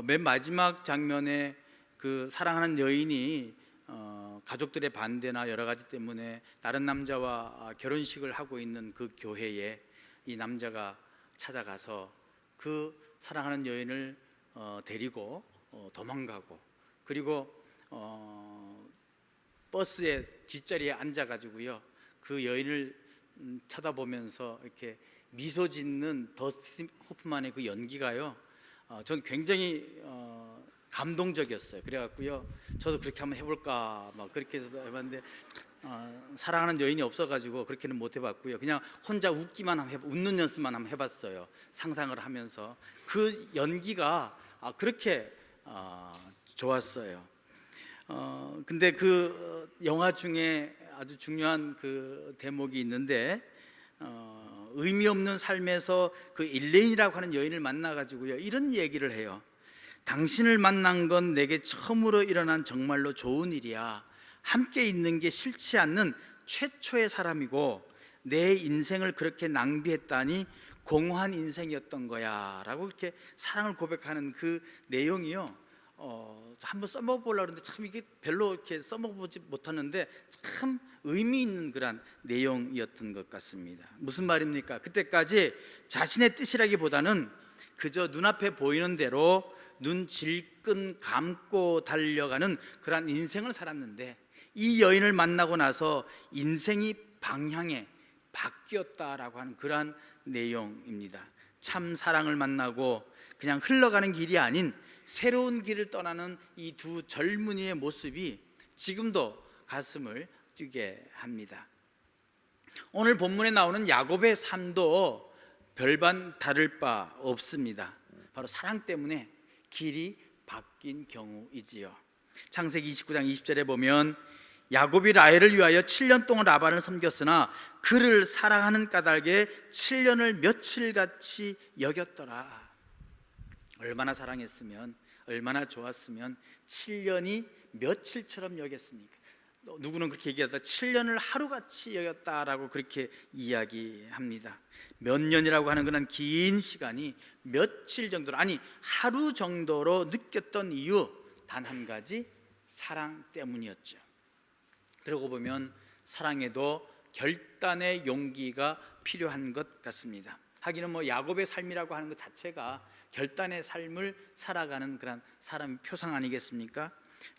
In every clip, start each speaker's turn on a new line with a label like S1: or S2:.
S1: 맨 마지막 장면에 그 사랑하는 여인이 가족들의 반대나 여러 가지 때문에 다른 남자와 결혼식을 하고 있는 그 교회에 이 남자가 찾아가서 그 사랑하는 여인을 데리고 도망가고, 그리고 버스의 뒷자리에 앉아가지고요 그 여인을 쳐다보면서 이렇게 미소 짓는 더스틴 호프만의 그 연기가요 전 굉장히 감동적이었어요. 그래갖고요 저도 그렇게 한번 해볼까 막 그렇게 해서 해봤는데 사랑하는 여인이 없어가지고 그렇게는 못 해봤고요. 그냥 혼자 웃는 연습만 한번 해봤어요. 상상을 하면서 그 연기가 그렇게 좋았어요. 근데 그 영화 중에 아주 중요한 그 대목이 있는데 의미 없는 삶에서 그 일레인이라고 하는 여인을 만나가지고요 이런 얘기를 해요. 당신을 만난 건 내게 처음으로 일어난 정말로 좋은 일이야. 함께 있는 게 싫지 않는 최초의 사람이고 내 인생을 그렇게 낭비했다니 공허한 인생이었던 거야 라고 이렇게 사랑을 고백하는 그 내용이요 한번 써먹어보려고 했는데 참 이게 별로 이렇게 써먹어보지 못하는데 참 의미 있는 그런 내용이었던 것 같습니다. 무슨 말입니까? 그때까지 자신의 뜻이라기보다는 그저 눈앞에 보이는 대로 눈 질끈 감고 달려가는 그런 인생을 살았는데 이 여인을 만나고 나서 인생이 방향에 바뀌었다라고 하는 그러한 내용입니다. 참 사랑을 만나고 그냥 흘러가는 길이 아닌 새로운 길을 떠나는 이 두 젊은이의 모습이 지금도 가슴을 뛰게 합니다. 오늘 본문에 나오는 야곱의 삶도 별반 다를 바 없습니다. 바로 사랑 때문에 길이 바뀐 경우이지요. 창세기 29장 20절에 보면 야곱이 라헬을 위하여 7년 동안 라반을 섬겼으나 그를 사랑하는 까닭에 7년을 며칠같이 여겼더라. 얼마나 사랑했으면, 얼마나 좋았으면 7년이 며칠처럼 여겼습니까? 누구는 그렇게 얘기하다 7년을 하루같이 여겼다라고 그렇게 이야기합니다. 몇 년이라고 하는 그런 긴 시간이 며칠 정도로, 아니 하루 정도로 느꼈던 이유 단 한 가지, 사랑 때문이었죠. 그러고 보면 사랑에도 결단의 용기가 필요한 것 같습니다. 하기는 뭐 야곱의 삶이라고 하는 것 자체가 결단의 삶을 살아가는 그런 사람의 표상 아니겠습니까?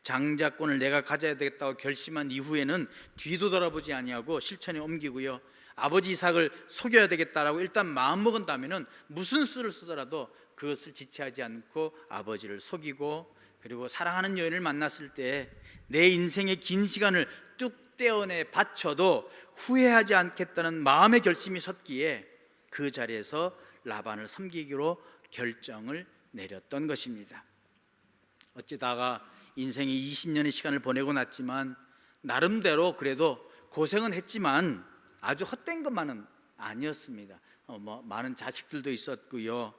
S1: 장자권을 내가 가져야 되겠다고 결심한 이후에는 뒤도 돌아보지 아니하고 실천에 옮기고요, 아버지 이삭을 속여야 되겠다라고 일단 마음먹은다면 무슨 수를 쓰더라도 그것을 지체하지 않고 아버지를 속이고, 그리고 사랑하는 여인을 만났을 때 내 인생의 긴 시간을 뚝 떼어내 바쳐도 후회하지 않겠다는 마음의 결심이 섰기에 그 자리에서 라반을 섬기기로 결정을 내렸던 것입니다. 어찌다가 인생의 20년의 시간을 보내고 났지만 나름대로 그래도 고생은 했지만 아주 헛된 것만은 아니었습니다. 많은 자식들도 있었고요,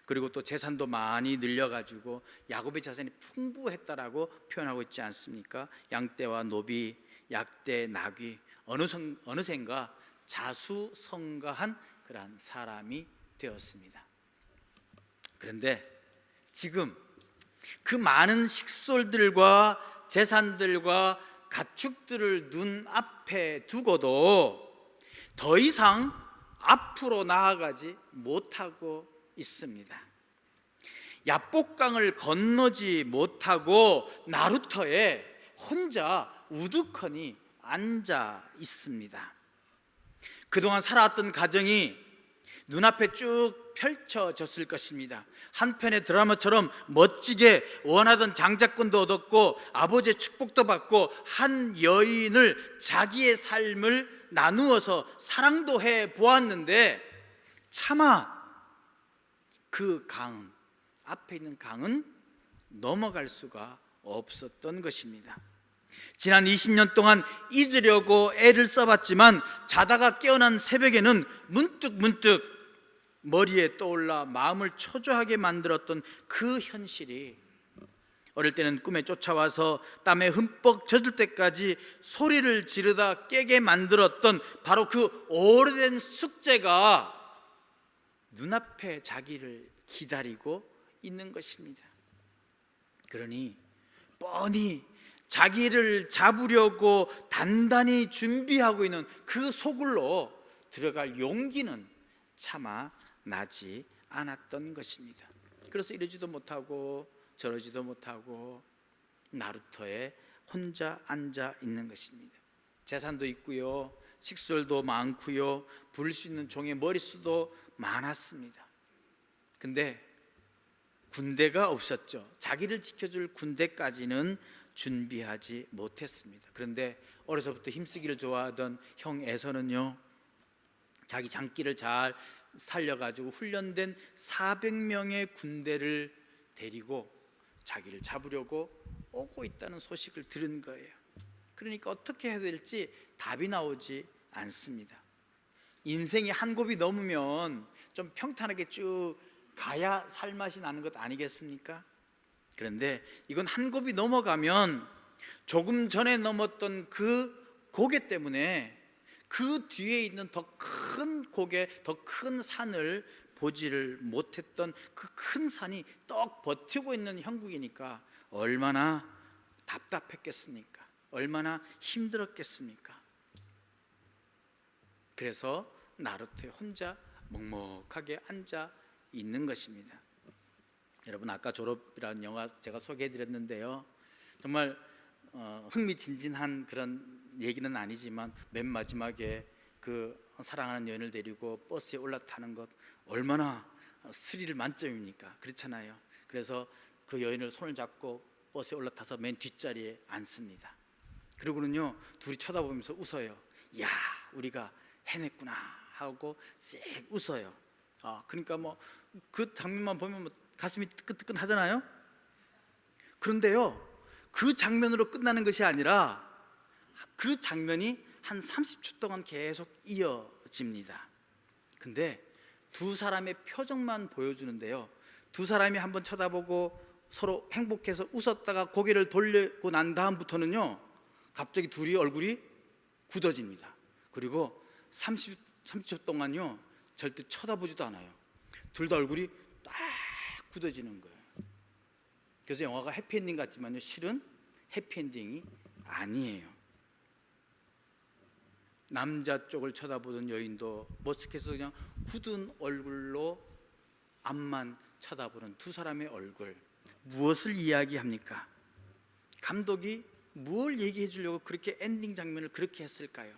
S1: 그리고 또 재산도 많이 늘려가지고 야곱의 재산이 풍부했다라고 표현하고 있지 않습니까? 양떼와 노비, 약대, 나귀, 어느샌가 자수성가한 그러한 사람이 되었습니다. 그런데 지금 그 많은 식솔들과 재산들과 가축들을 눈앞에 두고도 더 이상 앞으로 나아가지 못하고 있습니다. 야복강을 건너지 못하고 나루터에 혼자 우두커니 앉아 있습니다. 그동안 살아왔던 가정이 눈앞에 쭉 펼쳐졌을 것입니다. 한편의 드라마처럼 멋지게 원하던 장자권도 얻었고 아버지의 축복도 받고 한 여인을 자기의 삶을 나누어서 사랑도 해 보았는데 차마 그 강은, 앞에 있는 강은 넘어갈 수가 없었던 것입니다. 지난 20년 동안 잊으려고 애를 써봤지만 자다가 깨어난 새벽에는 문득 머리에 떠올라 마음을 초조하게 만들었던 그 현실이 어릴 때는 꿈에 쫓아와서 땀에 흠뻑 젖을 때까지 소리를 지르다 깨게 만들었던 바로 그 오래된 숙제가 눈앞에 자기를 기다리고 있는 것입니다. 그러니 뻔히 자기를 잡으려고 단단히 준비하고 있는 그 소굴로 들어갈 용기는 차마 나지 않았던 것입니다. 그래서 이러지도 못하고 저러지도 못하고 나루터에 혼자 앉아 있는 것입니다. 재산도 있고요, 식솔도 많고요, 부를 수 있는 종의 머릿수도 많았습니다. 근데 군대가 없었죠. 자기를 지켜줄 군대까지는 준비하지 못했습니다. 그런데 어려서부터 힘쓰기를 좋아하던 형 에서는요, 자기 장기를 잘 살려가지고 훈련된 400명의 군대를 데리고 자기를 잡으려고 오고 있다는 소식을 들은 거예요. 그러니까 어떻게 해야 될지 답이 나오지 않습니다. 인생이 한 곱이 넘으면 좀 평탄하게 쭉 가야 살맛이 나는 것 아니겠습니까? 그런데 이건 한 곱이 넘어가면 조금 전에 넘었던 그 고개 때문에 그 뒤에 있는 더 큰 고개, 더 큰 산을 보지를 못했던 그 큰 산이 떡 버티고 있는 형국이니까 얼마나 답답했겠습니까? 얼마나 힘들었겠습니까? 그래서 나루토에 혼자 먹먹하게 앉아 있는 것입니다. 여러분, 아까 졸업이라는 영화 제가 소개해드렸는데요, 정말 흥미진진한 그런 얘기는 아니지만 맨 마지막에 그 사랑하는 여인을 데리고 버스에 올라타는 것 얼마나 스릴 만점입니까? 그렇잖아요. 그래서 그 여인을 손을 잡고 버스에 올라타서 맨 뒷자리에 앉습니다. 그리고는요, 둘이 쳐다보면서 웃어요. 야, 우리가 해냈구나 하고 씩 웃어요. 그러니까 뭐 그 장면만 보면 가슴이 뜨끈뜨끈 하잖아요. 그런데요, 그 장면으로 끝나는 것이 아니라 그 장면이 한 30초 동안 계속 이어집니다. 근데 두 사람의 표정만 보여주는데요, 두 사람이 한번 쳐다보고 서로 행복해서 웃었다가 고개를 돌리고 난 다음부터는요, 갑자기 둘이 얼굴이 굳어집니다. 그리고 30초 동안요 절대 쳐다보지도 않아요. 둘 다 얼굴이 딱 굳어지는 거예요. 그래서 영화가 해피엔딩 같지만요, 실은 해피엔딩이 아니에요. 남자 쪽을 쳐다보던 여인도 머쓱해서 그냥 굳은 얼굴로 앞만 쳐다보는 두 사람의 얼굴, 무엇을 이야기합니까? 감독이 뭘 얘기해 주려고 그렇게 엔딩 장면을 그렇게 했을까요?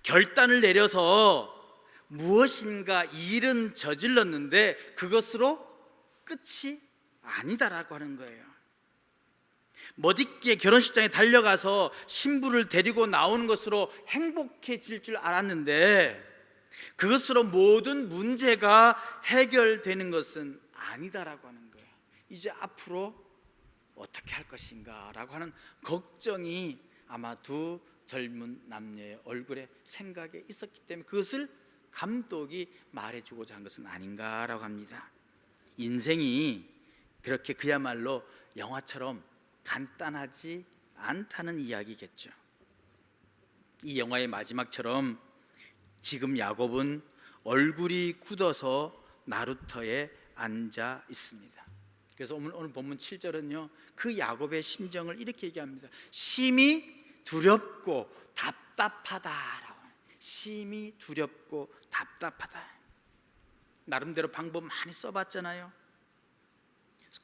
S1: 결단을 내려서 무엇인가 일은 저질렀는데 그것으로 끝이 아니다라고 하는 거예요. 멋있게 결혼식장에 달려가서 신부를 데리고 나오는 것으로 행복해질 줄 알았는데 그것으로 모든 문제가 해결되는 것은 아니다라고 하는 거예요. 이제 앞으로 어떻게 할 것인가 라고 하는 걱정이 아마 두 젊은 남녀의 얼굴에 생각에 있었기 때문에 그것을 감독이 말해주고자 한 것은 아닌가라고 합니다. 인생이 그렇게 그야말로 영화처럼 간단하지 않다는 이야기겠죠. 이 영화의 마지막처럼 지금 야곱은 얼굴이 굳어서 나루터에 앉아 있습니다. 그래서 오늘 본문 7절은요, 그 야곱의 심정을 이렇게 얘기합니다. 심히 두렵고 답답하다라고. 심히 두렵고 답답하다. 나름대로 방법 많이 써봤잖아요.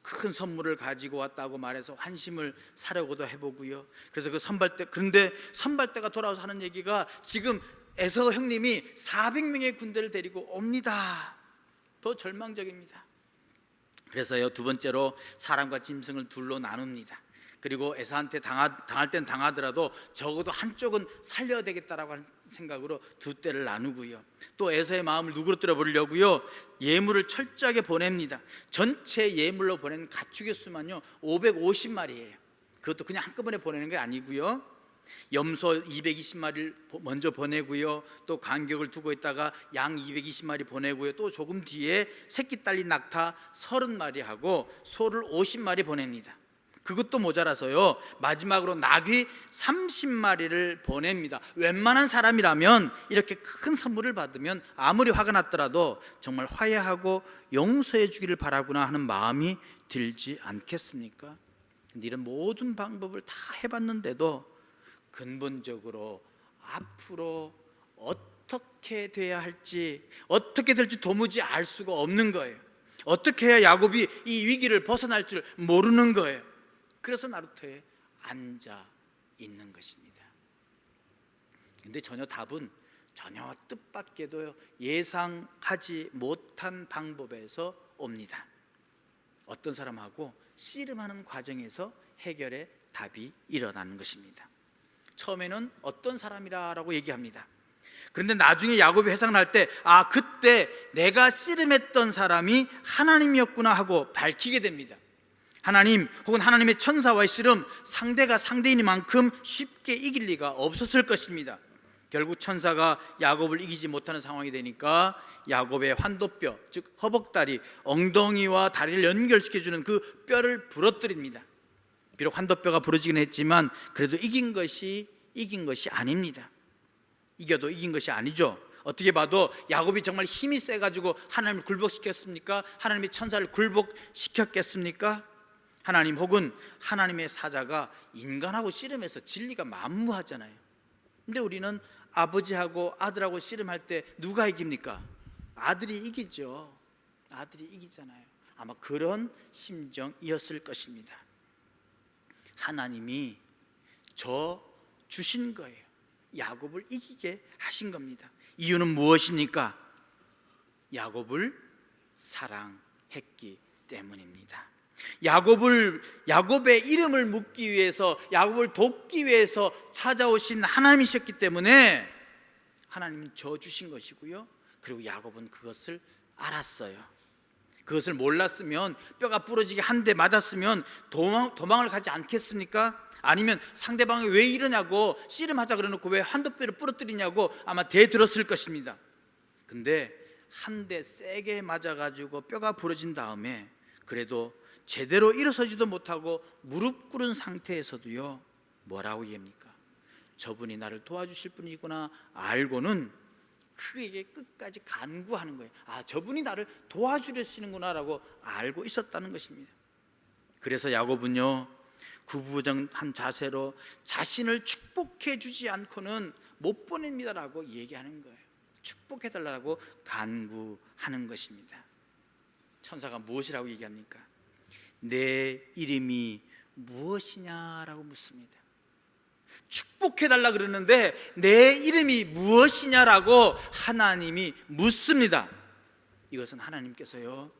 S1: 큰 선물을 가지고 왔다고 말해서 환심을 사려고도 해보고요. 그래서 그 선발대, 그런데 선발대가 돌아와서 하는 얘기가 지금 에서 형님이 400명의 군대를 데리고 옵니다. 더 절망적입니다. 그래서요, 두 번째로 사람과 짐승을 둘로 나눕니다. 그리고 에서한테 당할 땐 당하더라도 적어도 한쪽은 살려야 되겠다라고 하는 생각으로 두 떼를 나누고요. 또 에서의 마음을 누그러뜨려 보려고요, 예물을 철저하게 보냅니다. 전체 예물로 보낸 가축의 수만요 550마리예요. 그것도 그냥 한꺼번에 보내는 게 아니고요, 염소 220마리를 먼저 보내고요, 또 간격을 두고 있다가 양 220마리 보내고요, 또 조금 뒤에 새끼 딸린 낙타 30마리 하고 소를 50마리 보냅니다. 그것도 모자라서요, 마지막으로 나귀 30마리를 보냅니다. 웬만한 사람이라면 이렇게 큰 선물을 받으면 아무리 화가 났더라도 정말 화해하고 용서해 주기를 바라구나 하는 마음이 들지 않겠습니까? 근데 이런 모든 방법을 다 해봤는데도 근본적으로 앞으로 어떻게 돼야 할지, 어떻게 될지 도무지 알 수가 없는 거예요. 어떻게 해야 야곱이 이 위기를 벗어날 줄 모르는 거예요. 그래서 나루터에 앉아 있는 것입니다. 근데 답은 전혀 뜻밖에도 예상하지 못한 방법에서 옵니다. 어떤 사람하고 씨름하는 과정에서 해결의 답이 일어나는 것입니다. 처음에는 어떤 사람이라고 얘기합니다. 그런데 나중에 야곱이 회상할 때 그때 내가 씨름했던 사람이 하나님이었구나 하고 밝히게 됩니다. 하나님 혹은 하나님의 천사와의 씨름, 상대가 상대인만큼 쉽게 이길 리가 없었을 것입니다. 결국 천사가 야곱을 이기지 못하는 상황이 되니까 야곱의 환도뼈, 즉 허벅다리, 엉덩이와 다리를 연결시켜주는 그 뼈를 부러뜨립니다. 비록 환도뼈가 부러지긴 했지만 그래도 이긴 것이 아닙니다. 이겨도 이긴 것이 아니죠. 어떻게 봐도 야곱이 정말 힘이 세가지고 하나님을 굴복시켰습니까? 하나님의 천사를 굴복시켰겠습니까? 하나님 혹은 하나님의 사자가 인간하고 씨름해서 진리가 만무하잖아요. 근데 우리는 아버지하고 아들하고 씨름할 때 누가 이깁니까? 아들이 이기죠. 아들이 이기잖아요. 아마 그런 심정이었을 것입니다. 하나님이 주신 거예요. 야곱을 이기게 하신 겁니다. 이유는 무엇입니까? 야곱을 사랑했기 때문입니다. 야곱의 이름을 묻기 위해서, 야곱을 돕기 위해서 찾아오신 하나님이셨기 때문에 하나님은 주신 것이고요. 그리고 야곱은 그것을 알았어요. 그것을 몰랐으면, 뼈가 부러지게 한 대 맞았으면 도망을 가지 않겠습니까? 아니면 상대방이 왜 이러냐고 씨름하자 그래놓고 왜 한도뼈를 부러뜨리냐고 아마 대들었을 것입니다. 근데 한 대 세게 맞아가지고 뼈가 부러진 다음에 그래도 제대로 일어서지도 못하고 무릎 꿇은 상태에서도요, 뭐라고 얘기합니까? 저분이 나를 도와주실 분이구나 알고는 그에게 끝까지 간구하는 거예요. 저분이 나를 도와주시는구나 라고 알고 있었다는 것입니다. 그래서 야곱은요, 구부정한 자세로 자신을 축복해 주지 않고는 못 보냅니다라고 얘기하는 거예요. 축복해 달라고 간구하는 것입니다. 천사가 무엇이라고 얘기합니까? 내 이름이 무엇이냐라고 묻습니다. 축복해 달라 그러는데 내 이름이 무엇이냐라고 하나님이 묻습니다. 이것은 하나님께서요,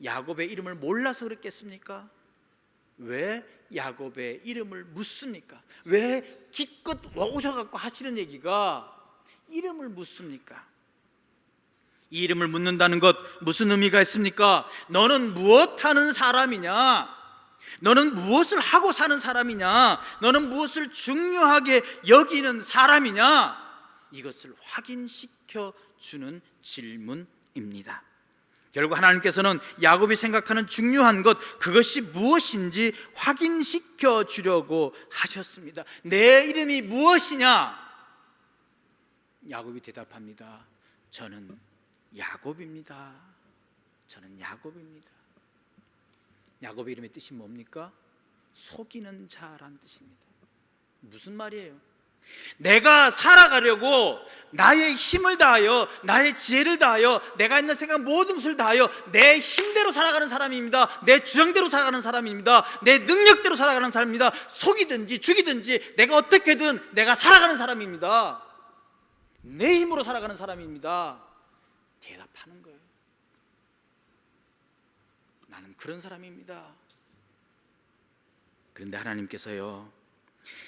S1: 야곱의 이름을 몰라서 그랬겠습니까? 왜 야곱의 이름을 묻습니까? 왜 기껏 오셔갖고 하시는 얘기가 이름을 묻습니까? 이 이름을 묻는다는 것 무슨 의미가 있습니까? 너는 무엇하는 사람이냐? 너는 무엇을 하고 사는 사람이냐? 너는 무엇을 중요하게 여기는 사람이냐? 이것을 확인시켜 주는 질문입니다. 결국 하나님께서는 야곱이 생각하는 중요한 것, 그것이 무엇인지 확인시켜 주려고 하셨습니다. 내 이름이 무엇이냐? 야곱이 대답합니다. 저는 야곱입니다. 저는 야곱입니다. 야곱의 이름의 뜻이 뭡니까? 속이는 자란 뜻입니다. 무슨 말이에요? 내가 살아가려고 나의 힘을 다하여, 나의 지혜를 다하여, 내가 있는 생각 모든 것을 다하여 내 힘대로 살아가는 사람입니다. 내 주장대로 살아가는 사람입니다. 내 능력대로 살아가는 사람입니다. 속이든지 죽이든지 내가 어떻게든 내가 살아가는 사람입니다. 내 힘으로 살아가는 사람입니다. 대답하는 거예요. 나는 그런 사람입니다. 그런데 하나님께서요,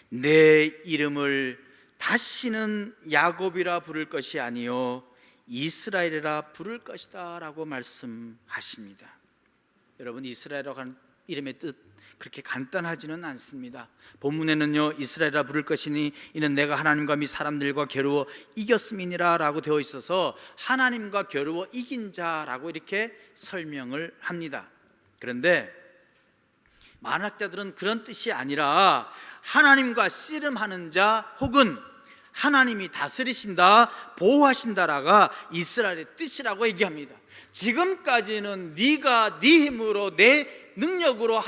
S1: 내 이름을 다시는 야곱이라 부를 것이 아니요 이스라엘이라 부를 것이다 라고 말씀하십니다. 여러분, 이스라엘이라고 하는 이름의 뜻 그렇게 간단하지는 않습니다. 본문에는요, 이스라엘이라 부를 것이니 이는 내가 하나님과 및 사람들과 겨루어 이겼음이니라 라고 되어 있어서 하나님과 겨루어 이긴 자라고 이렇게 설명을 합니다. 그런데 만학자들은 그런 뜻이 아니라 하나님과 씨름하는 자 혹은 하나님이 다스리신다, 보호하신다라가 이스라엘의 뜻이라고 얘기합니다. 지금까지는 네가 네 힘으로 내 능력으로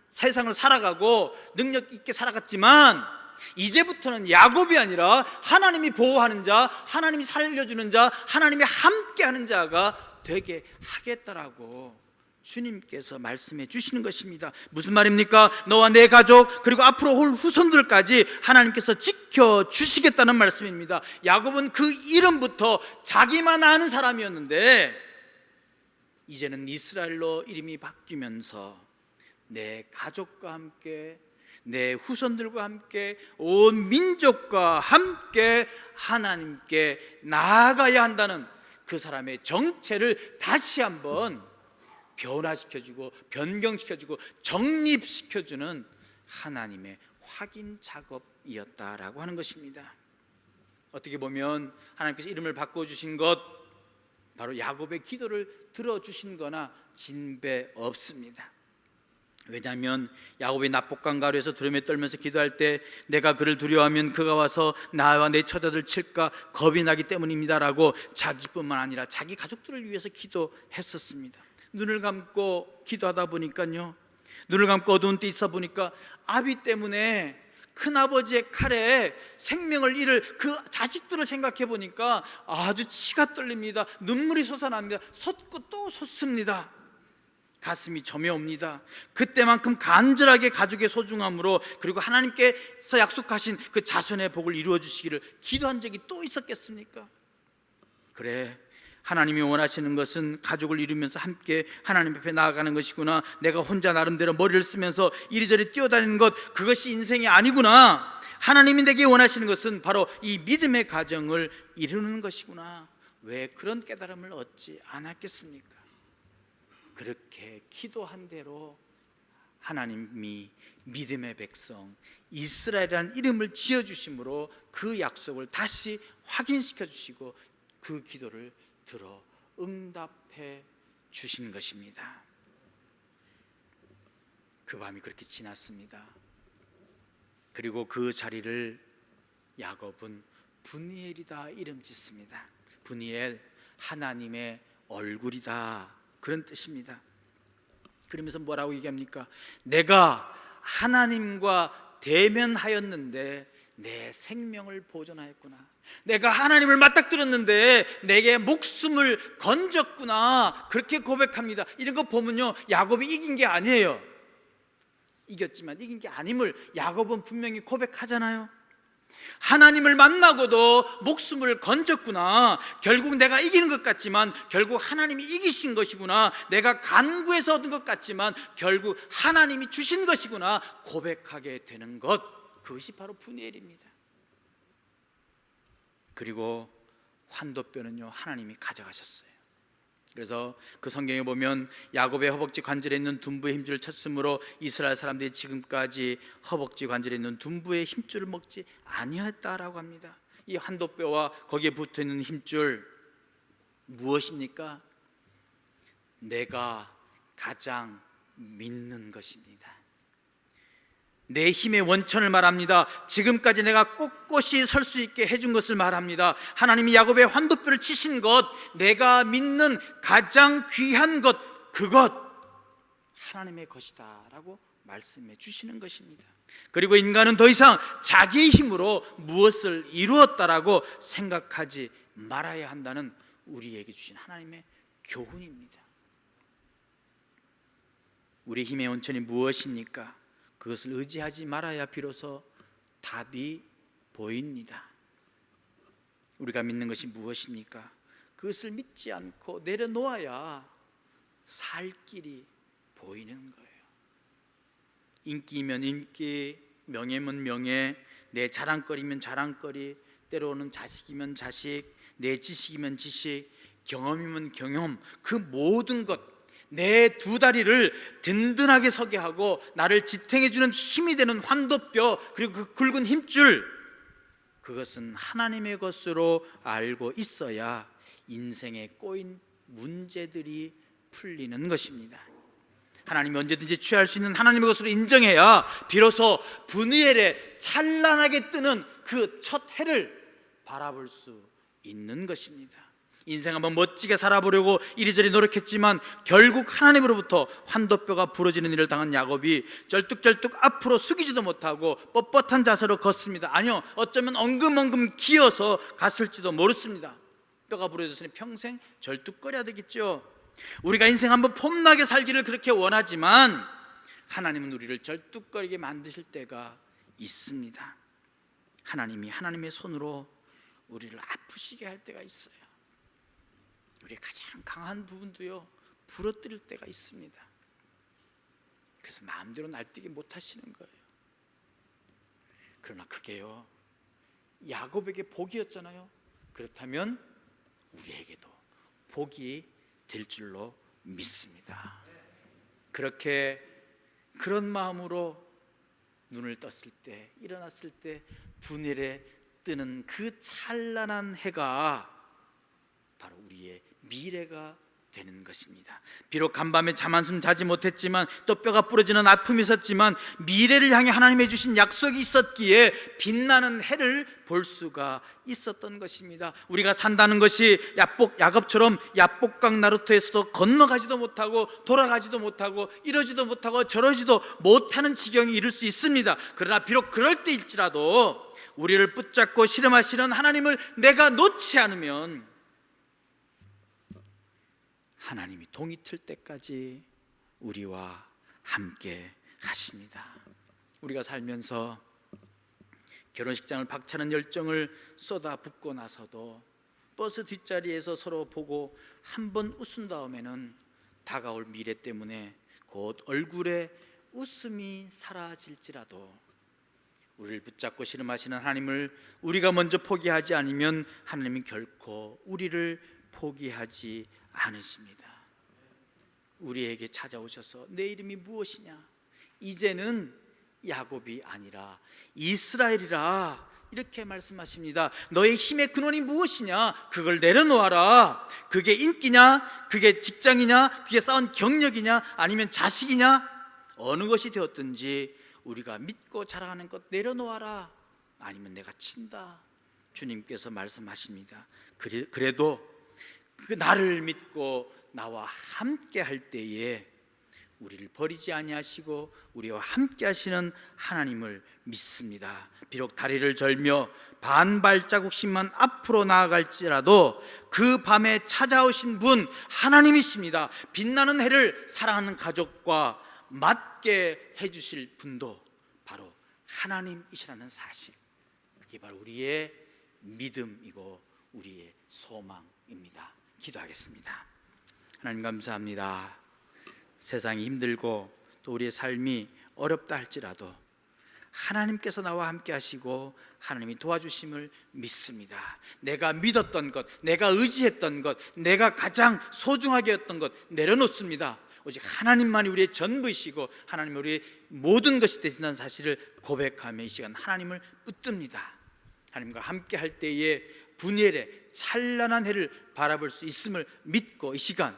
S1: 세상을 살아가고 능력 있게 살아갔지만 이제부터는 야곱이 아니라 하나님이 보호하는 자, 하나님이 살려주는 자, 하나님이 함께하는 자가 되게 하겠다라고 주님께서 말씀해 주시는 것입니다. 무슨 말입니까? 너와 내 가족 그리고 앞으로 올 후손들까지 하나님께서 지켜주시겠다는 말씀입니다. 야곱은 그 이름부터 자기만 아는 사람이었는데 이제는 이스라엘로 이름이 바뀌면서 내 가족과 함께 내 후손들과 함께 온 민족과 함께 하나님께 나아가야 한다는 그 사람의 정체를 다시 한번 변화시켜주고 변경시켜주고 정립시켜주는 하나님의 확인 작업이었다라고 하는 것입니다. 어떻게 보면 하나님께서 이름을 바꿔주신 것 바로 야곱의 기도를 들어주신 거나 진배 없습니다. 왜냐하면 야곱이 납복강 가루에서 두려움에 떨면서 기도할 때 내가 그를 두려워하면 그가 와서 나와 내 처자들 칠까 겁이 나기 때문입니다라고 자기뿐만 아니라 자기 가족들을 위해서 기도했었습니다. 눈을 감고 기도하다 보니까요, 눈을 감고 어두운 데 있어 보니까 아비 때문에 큰아버지의 칼에 생명을 잃을 그 자식들을 생각해 보니까 아주 치가 떨립니다. 눈물이 솟아납니다. 솟고 또 솟습니다. 가슴이 저며옵니다. 그때만큼 간절하게 가족의 소중함으로 그리고 하나님께서 약속하신 그 자손의 복을 이루어 주시기를 기도한 적이 또 있었겠습니까? 그래, 하나님이 원하시는 것은 가족을 이루면서 함께 하나님 앞에 나아가는 것이구나. 내가 혼자 나름대로 머리를 쓰면서 이리저리 뛰어다니는 것, 그것이 인생이 아니구나. 하나님이 내게 원하시는 것은 바로 이 믿음의 가정을 이루는 것이구나. 왜 그런 깨달음을 얻지 않았겠습니까? 그렇게 기도한 대로 하나님이 믿음의 백성 이스라엘이라는 이름을 지어주심으로 그 약속을 다시 확인시켜 주시고 그 기도를 들어 응답해 주신 것입니다. 그 밤이 그렇게 지났습니다. 그리고 그 자리를 야곱은 분이엘이다 이름 짓습니다. 분이엘, 하나님의 얼굴이다, 그런 뜻입니다. 그러면서 뭐라고 얘기합니까? 내가 하나님과 대면하였는데 내 생명을 보존하였구나. 내가 하나님을 맞닥뜨렸는데 내게 목숨을 건졌구나. 그렇게 고백합니다. 이런 거 보면요, 야곱이 이긴 게 아니에요. 이겼지만 이긴 게 아님을 야곱은 분명히 고백하잖아요. 하나님을 만나고도 목숨을 건졌구나. 결국 내가 이기는 것 같지만 결국 하나님이 이기신 것이구나. 내가 간구해서 얻은 것 같지만 결국 하나님이 주신 것이구나 고백하게 되는 것, 그것이 바로 분이엘입니다. 그리고 환도뼈는요, 하나님이 가져가셨어요. 그래서 그 성경에 보면 야곱의 허벅지 관절에 있는 둔부의 힘줄을 쳤으므로 이스라엘 사람들이 지금까지 허벅지 관절에 있는 둔부의 힘줄을 먹지 아니했다라고 합니다. 이 환도뼈와 거기에 붙어있는 힘줄 무엇입니까? 내가 가장 믿는 것입니다. 내 힘의 원천을 말합니다. 지금까지 내가 꼿꼿이 설 수 있게 해준 것을 말합니다. 하나님이 야곱의 환도뼈를 치신 것, 내가 믿는 가장 귀한 것, 그것 하나님의 것이다 라고 말씀해 주시는 것입니다. 그리고 인간은 더 이상 자기의 힘으로 무엇을 이루었다라고 생각하지 말아야 한다는 우리에게 주신 하나님의 교훈입니다. 우리 힘의 원천이 무엇입니까? 그것을 의지하지 말아야 비로소 답이 보입니다. 우리가 믿는 것이 무엇입니까? 그것을 믿지 않고 내려놓아야 살 길이 보이는 거예요. 인기면 인기, 명예면 명예, 내 자랑거리면 자랑거리, 때로는 자식이면 자식, 내 지식이면 지식, 경험이면 경험, 그 모든 것, 내 두 다리를 든든하게 서게 하고 나를 지탱해주는 힘이 되는 환도뼈, 그리고 그 굵은 힘줄, 그것은 하나님의 것으로 알고 있어야 인생에 꼬인 문제들이 풀리는 것입니다. 하나님이 언제든지 취할 수 있는 하나님의 것으로 인정해야 비로소 분이엘에 찬란하게 뜨는 그 첫 해를 바라볼 수 있는 것입니다. 인생 한번 멋지게 살아보려고 이리저리 노력했지만 결국 하나님으로부터 환도뼈가 부러지는 일을 당한 야곱이 쩔뚝쩔뚝 앞으로 숙이지도 못하고 뻣뻣한 자세로 걷습니다. 아니요, 어쩌면 엉금엉금 기어서 갔을지도 모르습니다. 뼈가 부러졌으니 평생 절뚝거려야 되겠죠. 우리가 인생 한번 폼나게 살기를 그렇게 원하지만 하나님은 우리를 절뚝거리게 만드실 때가 있습니다. 하나님이 하나님의 손으로 우리를 아프시게 할 때가 있어요. 우리의 가장 강한 부분도요, 부러뜨릴 때가 있습니다. 그래서 마음대로 날뛰기 못하시는 거예요. 그러나 그게요, 야곱에게 복이었잖아요. 그렇다면 우리에게도 복이 될 줄로 믿습니다. 그런 마음으로 눈을 떴을 때, 일어났을 때 분열에 뜨는 그 찬란한 해가 바로 우리의 미래가 되는 것입니다. 비록 간밤에 잠 한숨 자지 못했지만, 또 뼈가 부러지는 아픔이 있었지만 미래를 향해 하나님이 주신 약속이 있었기에 빛나는 해를 볼 수가 있었던 것입니다. 우리가 산다는 것이 야곱처럼 야복강 나루토에서도 건너가지도 못하고 돌아가지도 못하고 이러지도 못하고 저러지도 못하는 지경에 이를 수 있습니다. 그러나 비록 그럴 때일지라도 우리를 붙잡고 씨름하시는 하나님을 내가 놓지 않으면 하나님이 동이 틀 때까지 우리와 함께 하십니다. 우리가 살면서 결혼식장을 박차는 열정을 쏟아붓고 나서도 버스 뒷자리에서 서로 보고 한 번 웃은 다음에는 다가올 미래 때문에 곧 얼굴에 웃음이 사라질지라도 우리를 붙잡고 씨름하시는 하나님을 우리가 먼저 포기하지 않으면 하나님은 결코 우리를 포기하지 않으십니다. 우리에게 찾아오셔서 내 이름이 무엇이냐? 이제는 야곱이 아니라 이스라엘이라 이렇게 말씀하십니다. 너의 힘의 근원이 무엇이냐? 그걸 내려놓아라. 그게 인기냐? 그게 직장이냐? 그게 쌓은 경력이냐? 아니면 자식이냐? 어느 것이 되었든지 우리가 믿고 자랑하는 것 내려놓아라. 아니면 내가 친다. 주님께서 말씀하십니다. 그래도 그 나를 믿고 나와 함께 할 때에 우리를 버리지 아니하시고 우리와 함께 하시는 하나님을 믿습니다. 비록 다리를 절며 반발자국씩만 앞으로 나아갈지라도 그 밤에 찾아오신 분 하나님이십니다. 빛나는 해를 사랑하는 가족과 맞게 해주실 분도 바로 하나님이시라는 사실, 그게 바로 우리의 믿음이고 우리의 소망입니다. 기도하겠습니다. 하나님 감사합니다. 세상이 힘들고 또 우리의 삶이 어렵다 할지라도 하나님께서 나와 함께 하시고 하나님이 도와주심을 믿습니다. 내가 믿었던 것, 내가 의지했던 것, 내가 가장 소중하게 했던 것 내려놓습니다. 오직 하나님만이 우리의 전부이시고 하나님이 우리의 모든 것이 되신다는 사실을 고백하며 이 시간 하나님을 붙듭니다. 하나님과 함께 할 때에 분열의 찬란한 해를 바라볼 수 있음을 믿고 이 시간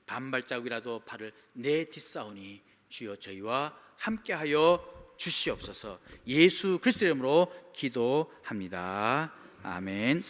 S1: 반발자국이라도 발을 내딛사오니 주여 저희와 함께하여 주시옵소서. 예수 그리스도의 이름으로 기도합니다. 아멘.